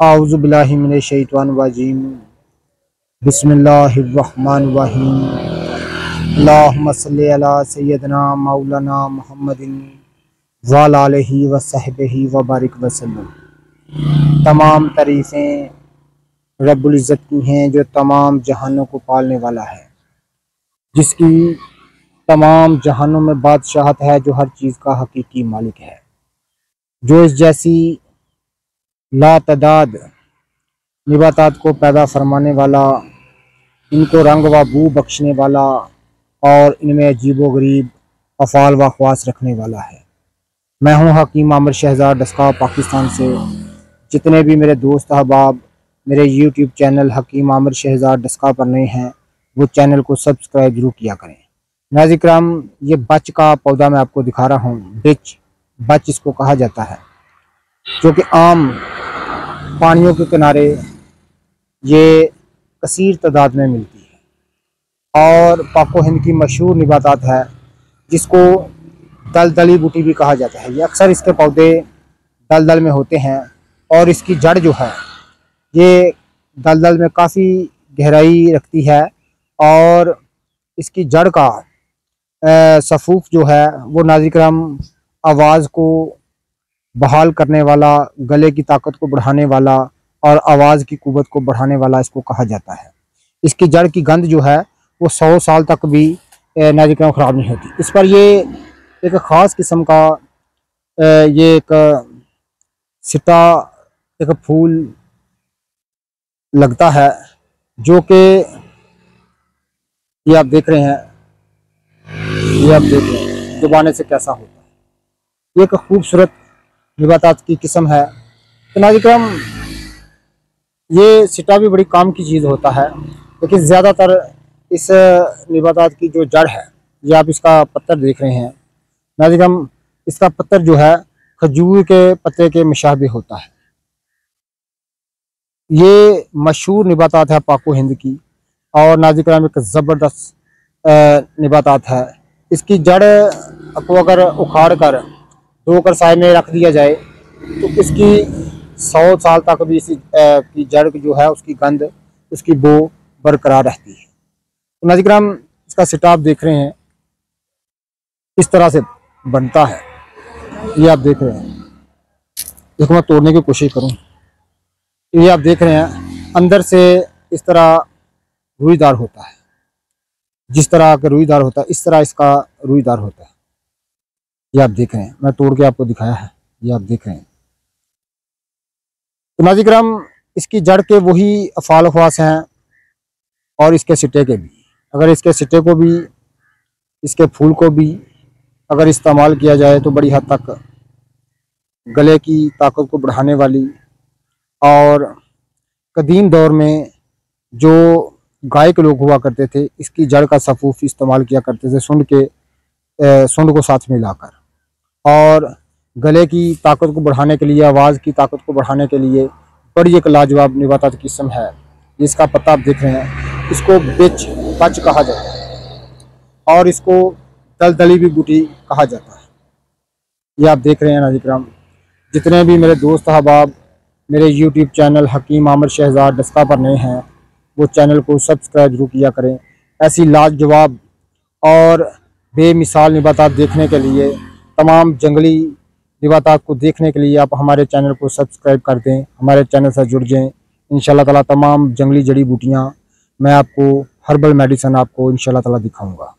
आऊज़ु बिल्लाहि मिनश शैतानिर रजीम। बिस्मिल्लाहिर्रहमानिर्रहीम। अल्लाहुम्मा सल्लि अला सय्यदिना मौलाना मुहम्मदिन व अला आलिहि व सहबिहि व बारिक वसल्लम। तमाम तारीफ़ें रब्बुल इज़्ज़त की हैं जो तमाम जहानों को पालने वाला है, जिसकी तमाम जहानों में बादशाहत है, जो हर चीज़ का हकीकी मालिक है, जो इस जैसी लातदाद निबातात को पैदा फरमाने वाला, इनको रंग व बू बख्शने वाला और इनमें अजीब व गरीब अफ़ाल व ख़वास रखने वाला है। मैं हूँ हकीम आमिर शहज़ाद डस्का पाकिस्तान से। जितने भी मेरे दोस्त अहबाब मेरे यूट्यूब चैनल हकीम आमिर शहज़ाद डस्का पर नए हैं, वो चैनल को सब्सक्राइब जरूर किया करें। नाज़रीन किराम, ये बच का पौधा मैं आपको दिखा रहा हूँ। बच इसको कहा जाता है, जो कि आम पानियों के किनारे ये कसीर तादाद में मिलती है और पाको हिंद की मशहूर निबातात है, जिसको दलदली बूटी भी कहा जाता है। ये अक्सर इसके पौधे दलदल में होते हैं और इसकी जड़ जो है ये दलदल में काफ़ी गहराई रखती है और इसकी जड़ का सफूफ जो है वो नाज़रीन किराम आवाज़ को बहाल करने वाला, गले की ताकत को बढ़ाने वाला और आवाज़ की कुव्वत को बढ़ाने वाला इसको कहा जाता है। इसकी जड़ की गंध जो है वो 100 साल तक भी नाज़रीन किराम ख़राब नहीं होती। इस पर ये एक ख़ास किस्म का ये एक सिटा एक फूल लगता है, जो कि ये आप देख रहे हैं, जुबाने से कैसा होता है। ये एक खूबसूरत निबातात की किस्म है। तो नाज़रीन किराम, ये सिटा भी बड़ी काम की चीज़ होता है, लेकिन ज़्यादातर इस निबातात की जो जड़ है, ये आप इसका पत्तर देख रहे हैं। नाज़रीन किराम, इसका पत्तर जो है खजूर के पत्ते के मुशाबे होता है। ये मशहूर निबातात है पाको हिंद की और नाज़रीन किराम एक ज़बरदस्त निबातात है। इसकी जड़ को अगर उखाड़ कर धोकर साए में रख दिया जाए तो इसकी 100 साल तक भी इसी की जड़ जो है उसकी गंध, उसकी बो बरकरार रहती है। तो नाज़रीन किराम, इसका सिटा आप देख रहे हैं, इस तरह से बनता है। ये आप देख रहे हैं, देखो मैं तोड़ने की कोशिश करूं। ये आप देख रहे हैं, अंदर से इस तरह रुईदार होता है। जिस तरह का रुईदार होता है इस तरह इसका रुईदार होता है। ये आप देख रहे हैं, मैं तोड़ के आपको दिखाया है, ये आप देख रहे हैं। तो नाज़रीन किराम, इसकी जड़ के वही अफ़ाल ख़वास हैं और इसके सिटे के भी। अगर इसके सिटे को भी, इसके फूल को भी अगर इस्तेमाल किया जाए तो बड़ी हद तक गले की ताकत को बढ़ाने वाली, और कदीम दौर में जो गायक लोग हुआ करते थे, इसकी जड़ का सफूफ इस्तेमाल किया करते थे सुंड को साथ मिलाकर, और गले की ताकत को बढ़ाने के लिए, आवाज़ की ताकत को बढ़ाने के लिए बड़ी एक लाजवाब निबातात किस्म है। जिसका पत्ता आप देख रहे हैं, इसको बच कहा जाता है और इसको दलदली भी बूटी कहा जाता है। ये आप देख रहे हैं नाज़रीन किराम, जितने भी मेरे दोस्त अहबाब मेरे यूट्यूब चैनल हकीम आमिर शहज़ाद डस्का पर नए हैं, वो चैनल को सब्सक्राइब जरूर किया करें। ऐसी लाजवाब और बेमिसाल निबातात देखने के लिए, तमाम जंगली निबातात को देखने के लिए आप हमारे चैनल को सब्सक्राइब कर दें, हमारे चैनल से जुड़ जाएँ। इंशाल्लाह ताला तमाम जंगली जड़ी बूटियाँ मैं आपको, हर्बल मेडिसिन आपको इंशाल्लाह ताला दिखाऊँगा।